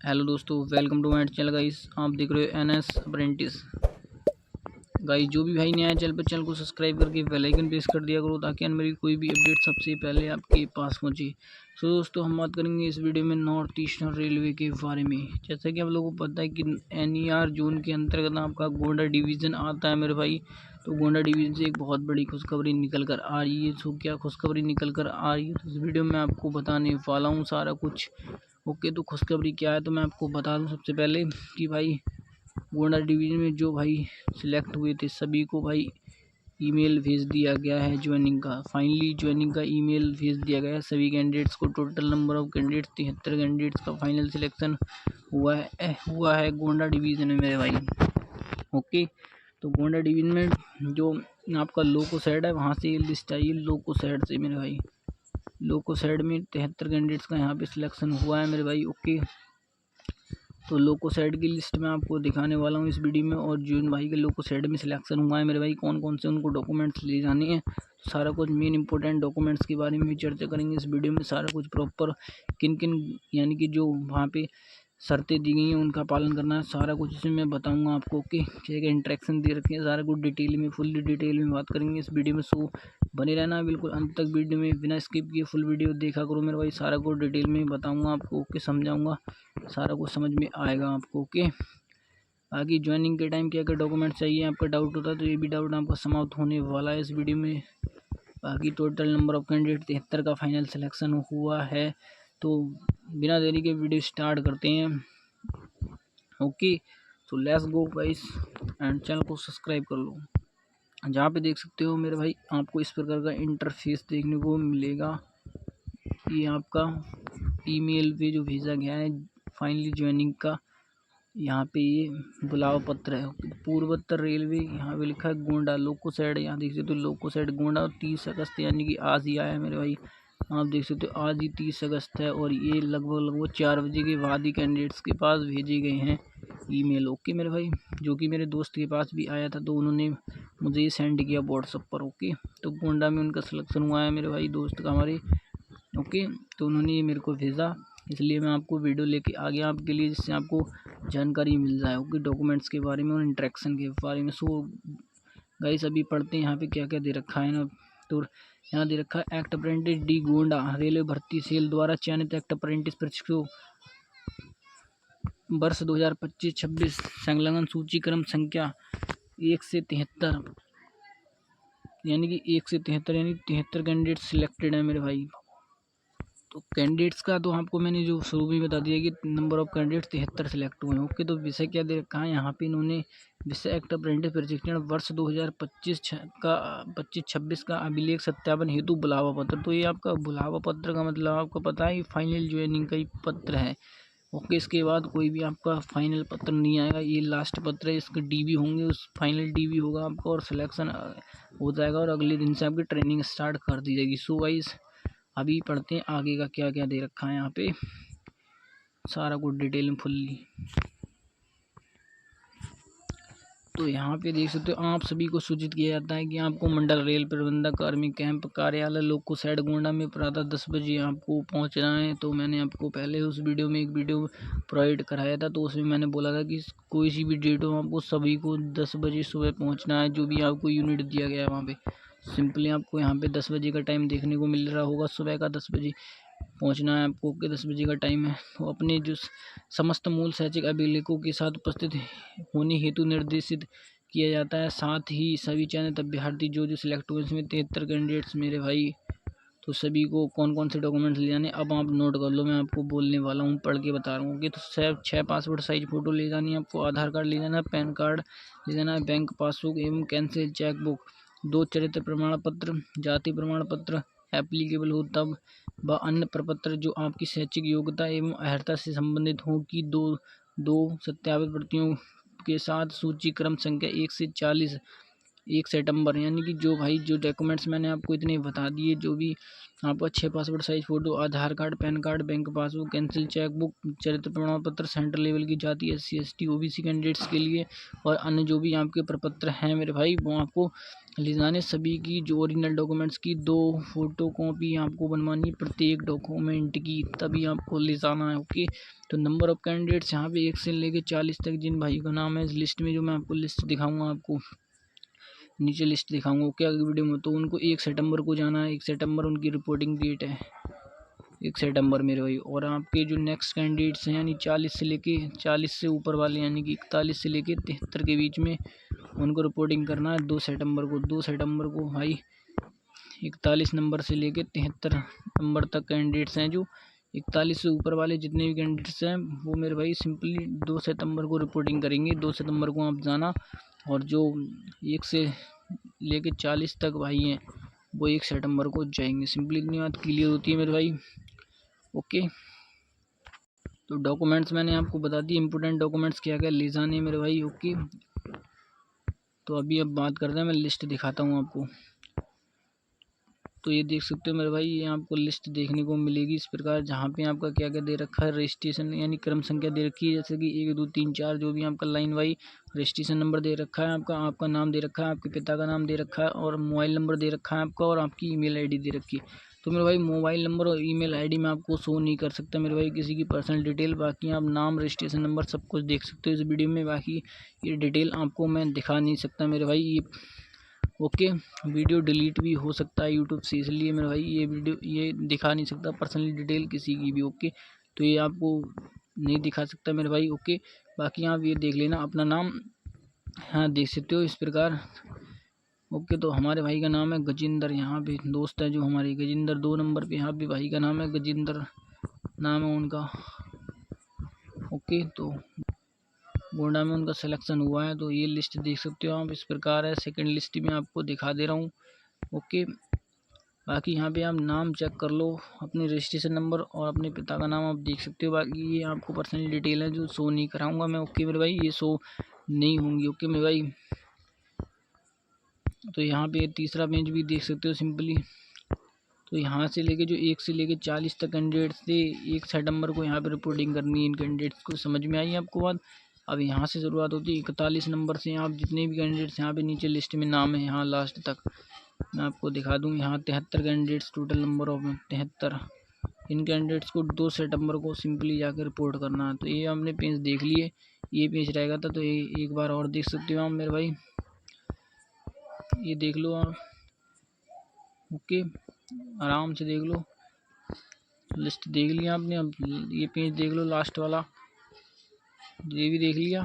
Hello दोस्तों, welcome to my channel guys. आप देख रहे हो एनएस अप्रेंटिस। गाइस जो भी भाई नया है चैनल को सब्सक्राइब करके बेल आइकन प्रेस कर दिया करो ताकि मेरी कोई भी अपडेट सबसे पहले आपके पास पहुंचे। सो दोस्तों, हम बात करेंगे इस वीडियो में नॉर्थ ईस्टर्न रेलवे के बारे में। जैसा कि आप लोगों को पता है कि एनईआर जोन के अंतर्गत आपका गोंडा डिवीज़न आता है मेरे भाई। तो गोंडा डिवीज़न से एक बहुत बड़ी खुशखबरी निकल कर आ रही है। सो क्या खुशखबरी निकल कर आ रही है तो इस वीडियो में आपको बताने वाला हूँ सारा कुछ। ओके, तो खुशखबरी क्या है तो मैं आपको बता दूं सबसे पहले कि भाई गोंडा डिवीज़न में जो भाई सिलेक्ट हुए थे सभी को भाई ईमेल भेज दिया गया है ज्वाइनिंग का। फाइनली ज्वाइनिंग का ईमेल भेज दिया गया है सभी कैंडिडेट्स को। Total number of candidates 73 candidates का फाइनल सिलेक्शन हुआ है गोंडा डिवीज़न में मेरे भाई। ओके, तो गोंडा डिवीज़न में जो आपका लोको साइड है वहाँ से ये लिस्ट आई है। लोको साइड से मेरे भाई, लोको साइड में 73 कैंडिडेट्स का यहाँ पे सिलेक्शन हुआ है मेरे भाई। ओके, तो लोको साइड की लिस्ट मैं आपको दिखाने वाला हूँ इस वीडियो में। और जो भाई के लोको साइड में सिलेक्शन हुआ है मेरे भाई, कौन कौन से उनको डॉक्यूमेंट्स ले जाने हैं, सारा कुछ मेन इंपॉर्टेंट डॉक्यूमेंट्स के बारे में भी चर्चा करेंगे इस वीडियो में। सारा कुछ प्रॉपर किन किन यानी कि जो वहाँ पे शर्तें दी गई हैं उनका पालन करना है, सारा कुछ इसमें मैं बताऊंगा आपको। ओके, क्या क्या इंस्ट्रक्शन दे रखे हैं, सारा कुछ डिटेल में फुल्ली डिटेल में बात करेंगे इस वीडियो में। सो बने रहना बिल्कुल अंत तक वीडियो में, बिना स्किप किए फुल वीडियो देखा करो मेरे भाई। सारा कुछ डिटेल में बताऊंगा आपको। ओके, समझाऊंगा, सारा कुछ समझ में आएगा आपको। ओके, बाकी ज्वाइनिंग के टाइम क्या क्या डॉक्यूमेंट चाहिए आपका डाउट होता है तो ये भी डाउट आपका समाप्त होने वाला है इस वीडियो में। बाकी टोटल नंबर ऑफ कैंडिडेट 73 का फाइनल सिलेक्शन हुआ है। तो बिना देरी के वीडियो स्टार्ट करते हैं। ओके, तो let's go guys, and channel को सब्सक्राइब कर लो। जहाँ पे देख सकते हो मेरे भाई आपको इस प्रकार का इंटरफेस देखने को मिलेगा। ये आपका ईमेल पे जो भेजा गया है फाइनली ज्वाइनिंग का, यहाँ पे ये बुलावा पत्र है। पूर्वोत्तर रेलवे यहाँ पे लिखा है गोंडा लोको साइड, यहाँ देख सकते हो लोको साइड गोंडा। 30 अगस्त यानी कि आज ही आया है मेरे भाई। आप देख सकते हो आज ही 30 अगस्त है और ये लगभग 4 बजे के बाद ही कैंडिडेट्स के पास भेजे गए हैं ईमेल। ओके मेरे भाई, जो कि मेरे दोस्त के पास भी आया था तो उन्होंने मुझे ये सेंड किया व्हाट्सअप पर। ओके, तो गोंडा में उनका सिलेक्शन हुआ है मेरे भाई दोस्त का हमारे। ओके, तो उन्होंने ये मेरे को भेजा, इसलिए मैं आपको वीडियो लेके आ गया आपके लिए, जिससे आपको जानकारी मिल जाए ओके डॉक्यूमेंट्स के बारे में और इंट्रैक्शन के बारे में। सो गाइस अभी पढ़ते हैं यहाँ पे क्या क्या दे रखा है ना। तो यहाँ दे रखा है act apprentice D Gonda railway भर्ती सेल द्वारा चयनित एक्ट अप्रेंटिस प्रशिक्षु वर्ष 2025-26 संलग्न सूची क्रम संख्या 1 से 73 यानी कि 1 से 73 यानी 73 कैंडिडेट सिलेक्टेड है मेरे भाई। तो कैंडिडेट्स का तो आपको मैंने जो शुरू में बता दिया कि नंबर ऑफ कैंडिडेट्स 73 सिलेक्ट हुए हैं। ओके, तो विषय क्या दे रखा है यहाँ पे इन्होंने, विषय एक्ट अप्रेंटिस प्रशिक्षण वर्ष 2025-26 का अभिलेख सत्यापन हेतु बुलावा पत्र। तो ये आपका बुलावा पत्र का मतलब आपको पता है फाइनल ज्वाइनिंग का ही पत्र है। ओके, इसके बाद कोई भी आपका फाइनल पत्र नहीं आएगा, ये लास्ट पत्र है। इसके डीबी होंगे, उस फाइनल डीबी होगा आपका और सिलेक्शन हो जाएगा और अगले दिन से आपकी ट्रेनिंग स्टार्ट कर दी जाएगी। सो वाइज अभी पढ़ते हैं आगे का क्या क्या दे रखा है यहाँ पे, सारा कुछ डिटेल में फुल्ली। तो यहाँ पे देख सकते हो आप सभी को सूचित किया जाता है कि आपको मंडल रेल प्रबंधक कार्मिक कैंप कार्यालय लोको साइड गोंडा में प्रातः 10 बजे आपको पहुँचना है। तो मैंने आपको पहले उस वीडियो में एक वीडियो प्रोवाइड कराया था, तो उसमें मैंने बोला था कि कोई सी भी डेट हो आपको सभी को 10 बजे सुबह पहुँचना है। जो भी आपको यूनिट दिया गया है वहाँ पे सिंपली आपको यहाँ पे 10 बजे का टाइम देखने को मिल रहा होगा, सुबह का 10 बजे पहुंचना है आपको कि 10 बजे का टाइम है। तो अपने जो समस्त मूल शैक्षिक अभिलेखों के साथ उपस्थित होने हेतु निर्देशित किया जाता है। साथ ही सभी चयनित अभ्यर्थी जो सिलेक्ट हुए इसमें 73 कैंडिडेट्स मेरे भाई, तो सभी को कौन कौन से डॉक्यूमेंट्स ले जाने अब आप नोट कर लो, मैं आपको बोलने वाला हूँ, पढ़ के बता रहा हूँ कि तो सिर्फ 6 पासपोर्ट साइज फ़ोटो ले जानी है आपको, आधार कार्ड ले जाना है, पैन कार्ड ले जाना है, बैंक पासबुक एवं कैंसिल चेकबुक, 2 चरित्र प्रमाण पत्र, जाति प्रमाण पत्र एप्लीकेबल हो तब व अन्य प्रपत्र जो आपकी शैक्षिक योग्यता एवं अर्हता से संबंधित हो कि दो सत्यापित प्रतियों के साथ सूची क्रम संख्या 1 से 40 1 सितंबर, यानी कि जो भाई जो डॉक्यूमेंट्स मैंने आपको इतने बता दिए, जो भी आपका 6 passport size photo, Aadhaar card, PAN card, bank passbook, cancel chequebook, चरित्र प्रमाण पत्र, सेंट्रल लेवल की जाति, SC ST OBC कैंडिडेट्स के लिए, और अन्य जो भी आपके प्रपत्र हैं मेरे भाई, वो आपको ले जाने। सभी की जो ओरिजिनल डॉक्यूमेंट्स की 2 फोटो कॉपी आपको बनवानी है प्रत्येक डॉक्यूमेंट की, तभी आपको ले जाना है। ओके, तो नंबर ऑफ़ कैंडिडेट्स यहाँ पे 1 से लेके 40 तक जिन भाइयों का नाम है इस लिस्ट में, जो मैं आपको लिस्ट दिखाऊंगा, आपको नीचे लिस्ट दिखाऊंगा क्या वीडियो में, तो उनको 1 सितंबर को जाना है। 1 सितंबर उनकी रिपोर्टिंग डेट है, 1 सितंबर मेरे भाई। और आपके जो नेक्स्ट कैंडिडेट्स हैं, यानी 40 से ऊपर वाले, यानी कि 41 से लेके 73 के बीच में, उनको रिपोर्टिंग करना है 2 सितंबर को। 2 सितंबर को भाई 41 नंबर से लेके 73 नंबर तक कैंडिडेट्स हैं, जो 41 से ऊपर वाले जितने भी कैंडिडेट्स हैं, वो मेरे भाई सिंपली 2 सितंबर को रिपोर्टिंग करेंगे। 2 सितंबर को आप जाना, और जो 1 से लेके 40 तक भाई हैं, वो 1 सितंबर को जाएंगे। सिंपली इतनी बात क्लियर होती है मेरे भाई। ओके, तो डॉक्यूमेंट्स मैंने आपको बता दी, इंपॉर्टेंट डॉक्यूमेंट्स क्या क्या ले जाने मेरे भाई। ओके, तो अब बात करते हैं, मैं लिस्ट दिखाता हूँ आपको। तो ये देख सकते हो मेरे भाई, ये आपको लिस्ट देखने को मिलेगी इस प्रकार, जहाँ पे आपका क्या क्या दे रखा है, रजिस्ट्रेशन यानी क्रम संख्या दे रखी है, जैसे कि 1 2 3 4, जो भी आपका लाइन वाई रजिस्ट्रेशन नंबर दे रखा है, आपका नाम दे रखा है, आपके पिता का नाम दे रखा है, और मोबाइल नंबर दे रखा है आपका, और आपकी ईमेल आईडी दे रखी है। तो मेरे भाई मोबाइल नंबर और ईमेल आईडी में आपको शो नहीं कर सकता मेरे भाई किसी की पर्सनल डिटेल, बाकी आप नाम, रजिस्ट्रेशन नंबर सब कुछ देख सकते हो इस वीडियो में। बाकी ये डिटेल आपको मैं दिखा नहीं सकता मेरे भाई, ये ओके। वीडियो डिलीट भी हो सकता है यूट्यूब से, इसलिए मेरे भाई ये वीडियो ये दिखा नहीं सकता पर्सनल डिटेल किसी की भी। ओके, तो ये आपको नहीं दिखा सकता मेरे भाई। ओके, बाकी आप ये देख लेना अपना नाम, हाँ देख सकते हो इस प्रकार। ओके, तो हमारे भाई का नाम है गजेंद्र, यहाँ पे दोस्त है जो हमारे गजेंद्र। 2 नंबर पे यहाँ पे भाई का नाम है गजेंद्र, नाम है उनका। ओके, तो गोंडा में उनका सिलेक्शन हुआ है। तो ये लिस्ट देख सकते हो आप, इस प्रकार है। सेकंड लिस्ट में आपको दिखा दे रहा हूँ। ओके, बाकी यहाँ पे आप नाम चेक कर लो, अपने रजिस्ट्रेशन नंबर और अपने पिता का नाम आप देख सकते हो। बाकी ये आपको पर्सनल डिटेल है जो शो नहीं कराऊंगा मैं। ओके मेरे भाई, ये शो नहीं होंगी। ओके मेरे भाई, तो यहाँ पे तीसरा पेज भी देख सकते हो सिंपली। तो यहाँ से लेके जो 1 से लेके 40 तक कैंडिडेट्स थे, 1 सितंबर को यहाँ पे रिपोर्टिंग करनी है इन कैंडिडेट्स को। समझ में आई आपको बात? अब यहाँ से शुरुआत होती है 41 नंबर से। आप जितने भी कैंडिडेट्स यहाँ पे नीचे लिस्ट में नाम है, यहाँ लास्ट तक मैं आपको दिखा दूँ। यहाँ 73 candidates, total number of 73। In candidates को 2 सितंबर को सिंपली जाकर रिपोर्ट करना है। तो ये हमने पेज देख लिए, ये पेज रहेगा था, तो ये एक बार और देख सकते हो आप मेरे भाई, ये देख लो आप। ओके, आराम से देख लो, लिस्ट देख लिया आपने। अब ये पेज देख लो लास्ट वाला, ये भी देख लिया।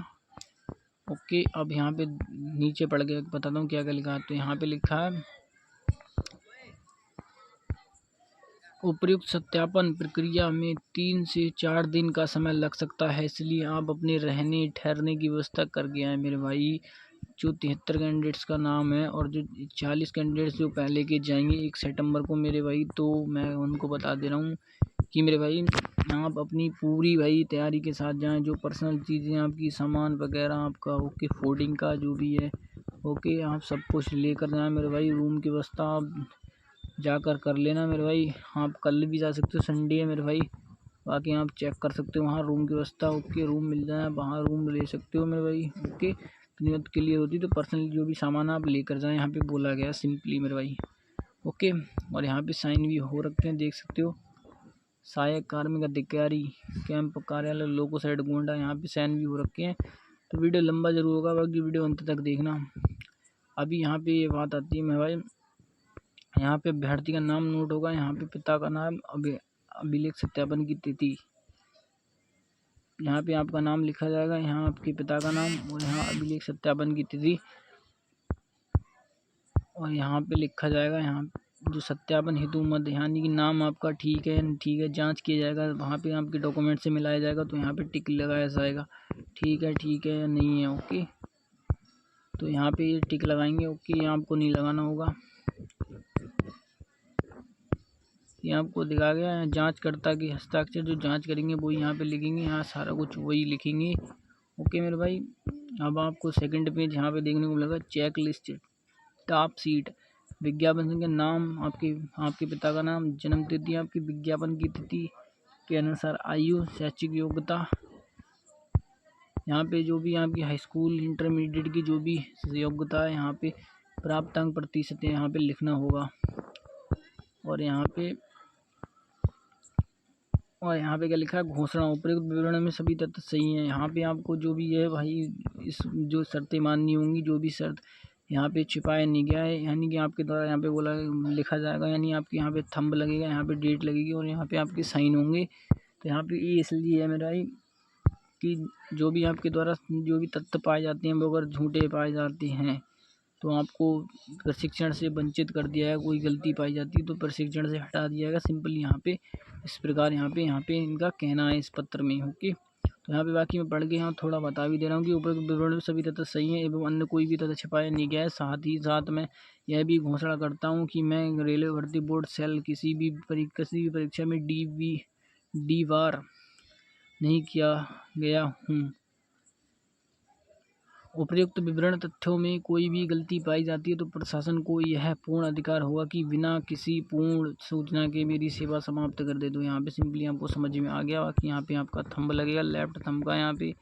ओके, अब यहाँ पे नीचे पड़ गया, बताता हूँ क्या क्या लिखा है। तो यहाँ पे लिखा है उपयुक्त सत्यापन प्रक्रिया में 3 से 4 दिन का समय लग सकता है, इसलिए आप अपने रहने ठहरने की व्यवस्था करके आए मेरे भाई। जो 73 कैंडिडेट्स का नाम है और जो 40 कैंडिडेट्स जो पहले के जाएंगे 1 सितंबर को मेरे भाई, तो मैं उनको बता दे रहा हूँ कि मेरे भाई आप अपनी पूरी भाई तैयारी के साथ जाएं। जो पर्सनल चीज़ें आपकी, सामान वगैरह आपका, ओके फूडिंग का जो भी है, ओके आप सब कुछ लेकर जाएं मेरे भाई। रूम की व्यवस्था आप जाकर कर लेना मेरे भाई। आप कल भी जा सकते हो, संडे है मेरे भाई। बाकी आप चेक कर सकते हो वहाँ रूम की व्यवस्था। ओके, रूम मिल जाए, वहाँ रूम ले सकते हो मेरे भाई। ओके, नियत क्लियर होती तो पर्सनली जो भी सामान आप लेकर जाएं, यहाँ पे बोला गया सिंपली मेरे भाई। ओके, और यहाँ पे साइन भी हो रखे हैं, देख सकते हो। सहायक कार्मिक अधिकारी कैंप कार्यालय लोको साइड गोंडा, यहाँ पे साइन भी हो रखे हैं। तो वीडियो लंबा जरूर होगा, बाकी वीडियो अंत तक देखना। अभी यहाँ पे ये बात आती है मेरे भाई, यहाँ पे अभ्यर्थी का नाम नोट होगा, यहाँ पे पिता का नाम, अभिलेख सत्यापन की तिथि, यहाँ पे आपका नाम लिखा जाएगा, यहाँ आपके पिता का नाम, और यहाँ अभिलेख सत्यापन की तिथि, और यहाँ पे लिखा जाएगा, यहाँ जो सत्यापन हेतु मध्य, यानी कि नाम आपका ठीक है जांच किया जाएगा। वहाँ पे आपके डॉक्यूमेंट से मिलाया जाएगा, तो यहाँ पे टिक लगाया जाएगा ठीक है या नहीं है। ओके, तो यहाँ पे ये टिक लगाएंगे। ओके, यहाँ आपको नहीं लगाना होगा, ये आपको दिखा गया है। जांचकर्ता के हस्ताक्षर जो जांच करेंगे वो यहाँ पे लिखेंगे, यहाँ सारा कुछ वही लिखेंगे। ओके मेरे भाई, अब आपको सेकंड पेज यहाँ पे देखने को मिलेगा चेक लिस्ट। टॉप सीट, विज्ञापन संख्या, नाम आपके पिता का नाम, जन्म तिथि आपकी, विज्ञापन की तिथि के अनुसार आयु, शैक्षिक योग्यता, यहाँ पे जो भी आपकी हाई स्कूल इंटरमीडिएट की जो भी योग्यता है यहाँ पे प्राप्त अंक प्रतिशत यहाँ पे लिखना होगा। और यहाँ पे क्या लिखा है, घोषणा, उपयुक्त विवरण में सभी तथ्य सही हैं। यहाँ पे आपको जो भी है भाई इस जो शर्तें माननी होंगी, जो भी शर्त यहाँ पे छिपाया नहीं गया है, यानी कि आपके द्वारा यहाँ पे बोला लिखा जाएगा, यानी आपके यहाँ पे थंब लगेगा, यहाँ पे डेट लगेगी और यहाँ पे आपके साइन होंगे। तो यहाँ पे ये इसलिए है मेरा कि जो भी आपके द्वारा जो भी तथ्य पाए जाते हैं वो अगर झूठे पाए जाते हैं तो आपको प्रशिक्षण से वंचित कर दिया है। कोई गलती पाई जाती है तो प्रशिक्षण से हटा दिया जाएगा। सिंपल यहाँ पे इस प्रकार यहाँ पे इनका कहना है इस पत्र में। ओके, तो यहाँ पे बाकी मैं पढ़ के यहाँ थोड़ा बता भी दे रहा हूँ कि उपरोक्त विवरण में सभी तथ्य सही हैं एवं अन्य कोई भी तथ्य छिपाया नहीं गया है। साथ ही साथ मैं यह भी घोषणा करता हूँ कि मैं रेलवे भर्ती बोर्ड सेल किसी भी परीक्षा में डी वार नहीं किया गया हूँ। उपयुक्त विवरण तथ्यों में कोई भी गलती पाई जाती है तो प्रशासन को यह पूर्ण अधिकार होगा कि बिना किसी पूर्ण सूचना के मेरी सेवा समाप्त कर दे। तो यहाँ पे सिंपली आपको समझ में आ गया कि यहाँ पे आपका थंब लगेगा, लेफ्ट थंब का यहाँ पे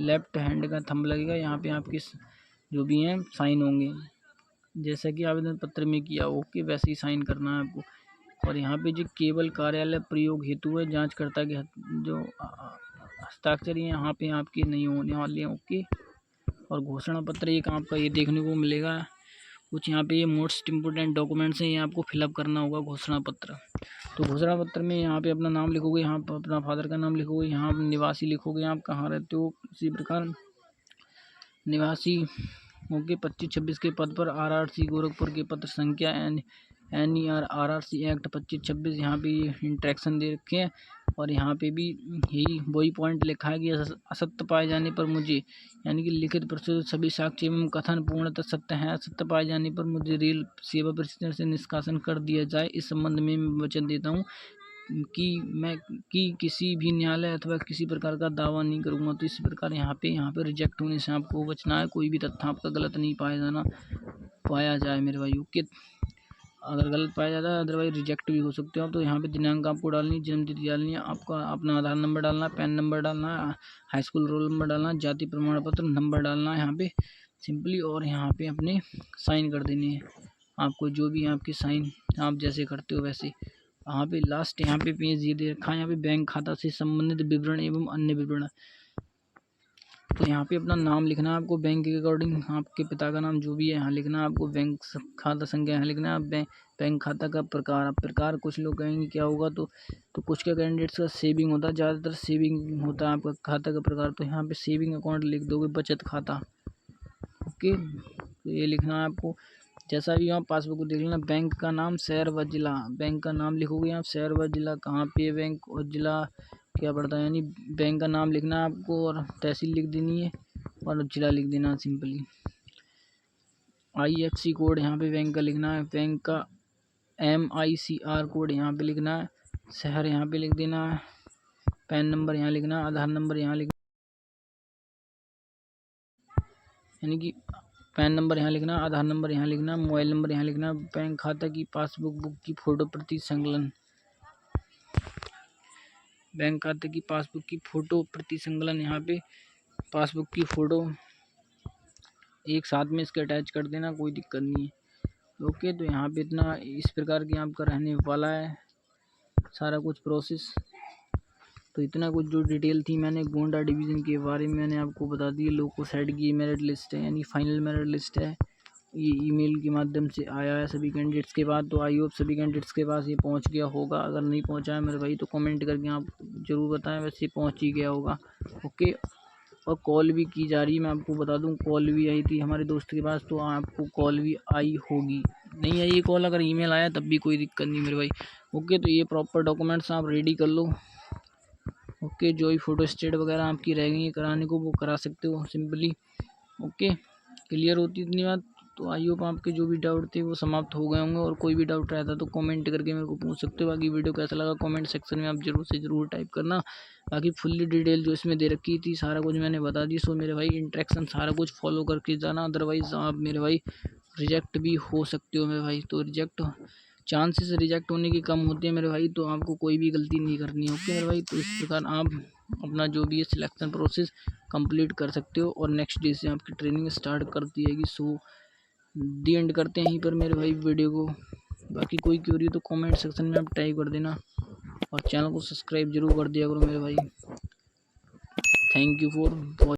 लेफ्ट हैंड का थंब लगेगा, यहाँ पे आपके जो भी हैं साइन होंगे जैसा कि आवेदन पत्र में किया ओके वैसे ही साइन करना है आपको। और यहाँ पे जो केवल कार्यालय प्रयोग हेतु है, जांचकर्ता के जो हस्ताक्षर यहाँ पे आपके नहीं होने वाले हैं। ओके, और घोषणा पत्र एक आपका ये देखने को मिलेगा कुछ यहाँ पे ये मोस्ट इम्पोर्टेंट डॉक्यूमेंट्स हैं, ये आपको फिलअप करना होगा घोषणा पत्र। तो घोषणा पत्र में यहाँ पे अपना नाम लिखोगे, यहाँ पर अपना फादर का नाम लिखोगे, यहाँ निवासी लिखोगे, आप कहाँ रहते हो, इसी प्रकार निवासी ओके 2526 के पद पर RRC गोरखपुर के पत्र संख्या NER RRC एक्ट 2526 यहाँ पे इंट्रैक्शन दे रखे हैं। और यहाँ पे भी यही वही पॉइंट लिखा है कि असत्य पाए जाने पर मुझे यानी कि लिखित प्रस्तुत सभी साक्ष्य एवं कथन पूर्णतः सत्य है। असत्य पाए जाने पर मुझे रेल सेवा प्रशिक्षण से निष्कासन कर दिया जाए। इस संबंध में मैं वचन देता हूँ कि किसी भी न्यायालय अथवा किसी प्रकार का दावा नहीं करूँगा। तो इस प्रकार यहाँ पे रिजेक्ट होने से आपको बचना है। कोई भी तथ्य आपका गलत नहीं पाया जाए मेरे भाई। ओके, अगर गलत पाया जाता है अदरवाइज रिजेक्ट भी हो सकते हो। तो यहाँ पे दिनांक आपको डालनी है, जन्म तिथि डालनी है, आपका अपना आधार नंबर डालना है, पैन नंबर डालना है, हाई स्कूल रोल नंबर डालना है, जाति प्रमाण पत्र नंबर डालना है यहाँ पे सिंपली। और यहाँ पे अपने साइन कर देने हैं आपको, जो भी आपके साइन आप जैसे करते हो वैसे। यहाँ पे लास्ट यहाँ पे पेज ये दे रखा है, यहाँ पे बैंक खाता से संबंधित विवरण एवं अन्य विवरण। तो यहाँ पे अपना नाम लिखना है आपको बैंक के अकॉर्डिंग, आपके पिता का नाम जो भी है यहाँ लिखना है आपको, बैंक खाता संख्या यहाँ लिखना है, बैंक खाता का प्रकार कुछ लोग कहेंगे क्या होगा तो कुछ का कैंडिडेट्स का सेविंग होता है, ज़्यादातर सेविंग होता है आपका खाता का प्रकार। तो यहाँ पे सेविंग अकाउंट लिख दोगे, बचत खाता। ओके, तो ये लिखना है आपको। जैसा भी आप पासबुक को देख लेना, बैंक का नाम, शहर व जिला, बैंक का नाम लिखोगे आप, शहर व जिला कहाँ पे बैंक और जिला क्या पड़ता है, यानी बैंक का नाम लिखना है आपको और तहसील लिख देनी है और जिला लिख देना सिंपली। IFSC कोड यहाँ पे बैंक का लिखना है, बैंक का MICR कोड यहाँ पे लिखना है, शहर यहाँ पे लिख देना है, पैन नंबर यहाँ लिखना है, आधार नंबर यहाँ लिखना यानी कि पैन नंबर यहाँ लिखना, आधार नंबर यहाँ लिखना, मोबाइल नंबर यहाँ लिखना, बैंक खाता की पासबुक की फ़ोटो प्रति संकलन, बैंक खाते की पासबुक की फ़ोटो प्रति संकलन, यहाँ पे पासबुक की फ़ोटो एक साथ में इसके अटैच कर देना, कोई दिक्कत नहीं है। ओके, तो यहाँ पे इतना इस प्रकार की आपका रहने वाला है सारा कुछ प्रोसेस। तो इतना कुछ जो डिटेल थी मैंने गोंडा डिवीज़न के बारे में मैंने आपको बता दी। लोको साइड की मेरिट लिस्ट है, यानी फाइनल मेरिट लिस्ट है, ये ईमेल के माध्यम से आया है सभी कैंडिडेट्स के बाद। तो आई होप सभी कैंडिडेट्स के पास ये पहुंच गया होगा। अगर नहीं पहुंचा है मेरे भाई तो कमेंट करके आप ज़रूर बताएं, वैसे पहुंच ही गया होगा। ओके, और कॉल भी की जा रही है, मैं आपको बता दूं, कॉल भी आई थी हमारे दोस्त के पास, तो आपको कॉल भी आई होगी। नहीं आई कॉल, अगर ईमेल आया तब भी कोई दिक्कत नहीं मेरे भाई। ओके, तो ये प्रॉपर डॉक्यूमेंट्स आप रेडी कर लो। ओके, जो भी फ़ोटो स्टेट वगैरह आपकी रह गई है कराने को वो करा सकते हो सिंपली। ओके, क्लियर होती इतनी बात। तो आई होप आपके जो भी डाउट थे वो समाप्त हो गए होंगे, और कोई भी डाउट रहता तो कमेंट करके मेरे को पूछ सकते हो। बाकी वीडियो कैसा लगा कमेंट सेक्शन में आप जरूर से ज़रूर टाइप करना। बाकी फुल्ली डिटेल जो इसमें दे रखी थी सारा कुछ मैंने बता दी। सो मेरे भाई इंट्रैक्शन सारा कुछ फॉलो करके जाना, अदरवाइज़ आप मेरे भाई रिजेक्ट भी हो सकते हो मेरे भाई। तो रिजेक्ट चांसेस रिजेक्ट होने की कम होते हैं मेरे भाई, तो आपको कोई भी गलती नहीं करनी है। ओके मेरे भाई, तो इस प्रकार आप अपना जो भी है सिलेक्शन प्रोसेस कंप्लीट कर सकते हो और नेक्स्ट डे से आपकी ट्रेनिंग स्टार्ट कर दी जाएगी। सो दी एंड करते हैं यहीं पर मेरे भाई वीडियो को। बाकी कोई क्यूरी तो कमेंट सेक्शन में आप टाइप कर देना और चैनल को सब्सक्राइब जरूर कर दिया करो मेरे भाई। Thank you for